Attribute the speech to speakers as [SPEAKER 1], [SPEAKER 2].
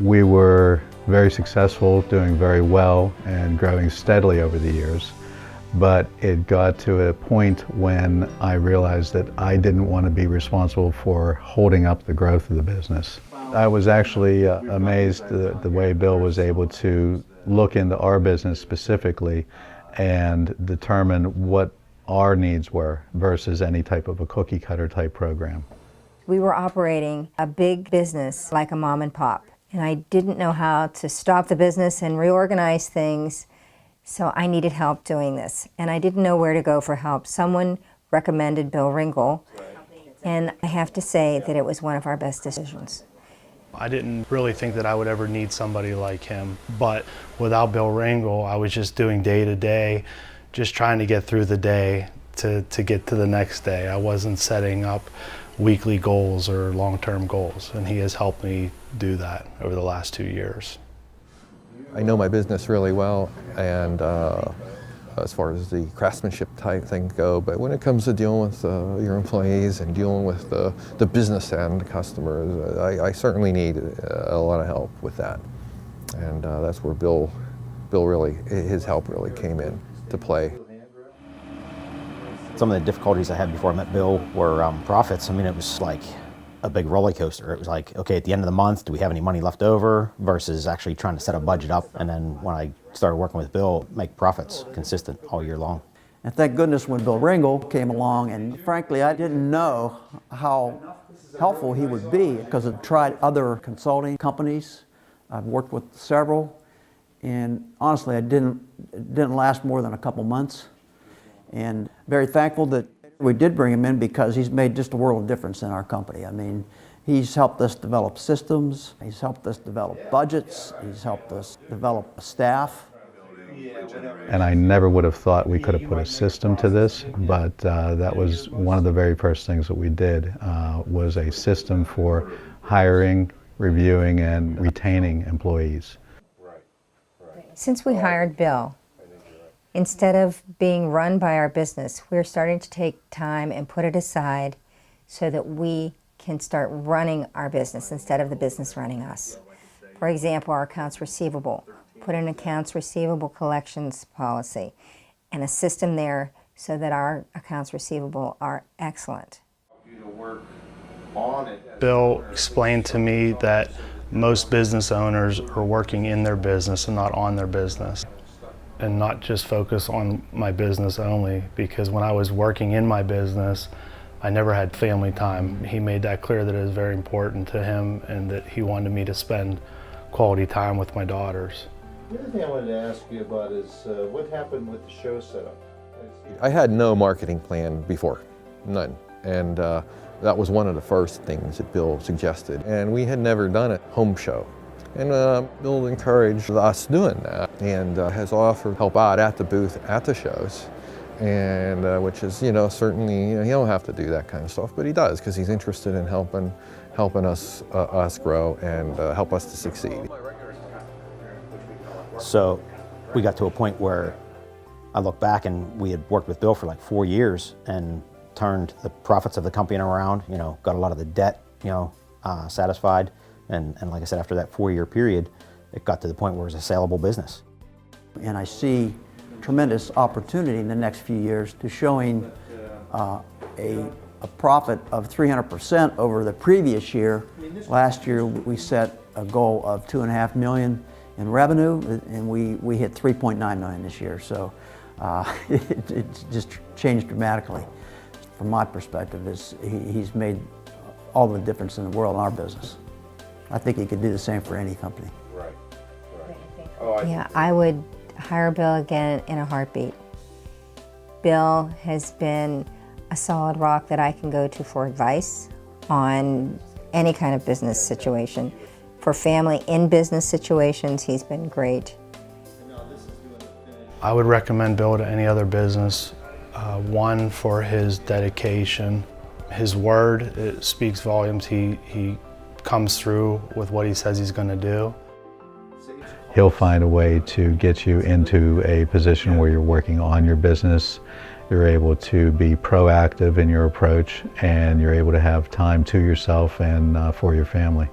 [SPEAKER 1] We were very successful, doing very well, and growing steadily over the years. But it got to a point when I realized that I didn't want to be responsible for holding up the growth of the business. I was actually amazed the way Bill was able to look into our business specifically and determine what our needs were versus any type of a cookie cutter type program.
[SPEAKER 2] We were operating a big business like a mom and pop, and I didn't know how to stop the business and reorganize things, so I needed help doing this. And I didn't know where to go for help. Someone recommended Bill Ringel, and I have to say that it was one of our best decisions.
[SPEAKER 3] I didn't really think that I would ever need somebody like him, but without Bill Ringel, I was just doing day to day, just trying to get through the day to get to the next day. I wasn't setting up weekly goals or long-term goals, and he has helped me do that over the last 2 years.
[SPEAKER 4] I know my business really well, and as far as the craftsmanship type things go, but when it comes to dealing with your employees and dealing with the business end customers, I certainly need a lot of help with that. And that's where Bill really, his help really came in to play.
[SPEAKER 5] Some of the difficulties I had before I met Bill were profits. I mean, it was like a big roller coaster. It was like, okay, at the end of the month, do we have any money left over, versus actually trying to set a budget up. And then when I started working with Bill, make profits consistent all year long.
[SPEAKER 6] And thank goodness when Bill Ringel came along, and frankly, I didn't know how helpful he would be, because I've tried other consulting companies. I've worked with several, and honestly, it didn't last more than a couple months. And very thankful that we did bring him in, because he's made just a world of difference in our company. I mean, he's helped us develop systems, he's helped us develop budgets, he's helped us develop a staff.
[SPEAKER 1] And I never would have thought we could have put a system to this, but that was one of the very first things that we did, was a system for hiring, reviewing, and retaining employees.
[SPEAKER 2] Since we hired Bill, instead of being run by our business, we're starting to take time and put it aside so that we can start running our business instead of the business running us. For example, our accounts receivable. Put an accounts receivable collections policy and a system there so that our accounts receivable are excellent.
[SPEAKER 3] Bill explained to me that most business owners are working in their business and not on their business, and not just focus on my business only, because when I was working in my business, I never had family time. He made that clear that it was very important to him and that he wanted me to spend quality time with my daughters.
[SPEAKER 7] The other thing I wanted to ask you about is what happened with the show setup?
[SPEAKER 4] I had no marketing plan before, none. And that was one of the first things that Bill suggested. And we had never done a home show. And Bill encouraged us doing that, and has offered help out at the booth at the shows, and which is, certainly, he don't have to do that kind of stuff, but he does, because he's interested in helping us grow and help us to succeed.
[SPEAKER 5] So we got to a point where I look back, and we had worked with Bill for like 4 years and turned the profits of the company around, got a lot of the debt, satisfied. And like I said, after that 4-year period, it got to the point where it was a saleable business.
[SPEAKER 6] And I see tremendous opportunity in the next few years to showing a profit of 300% over the previous year. Last year we set a goal of $2.5 million in revenue, and we hit $3.9 million this year. So it just changed dramatically. From my perspective, he's made all the difference in the world in our business. I think he could do the same for any company.
[SPEAKER 7] Right.
[SPEAKER 2] Yeah, I would hire Bill again in a heartbeat. Bill has been a solid rock that I can go to for advice on any kind of business situation. For family in business situations, he's been great.
[SPEAKER 3] I would recommend Bill to any other business. One, for his dedication. His word, it speaks volumes. He comes through with what he says he's going to do.
[SPEAKER 1] He'll find a way to get you into a position where you're working on your business, you're able to be proactive in your approach, and you're able to have time to yourself and for your family.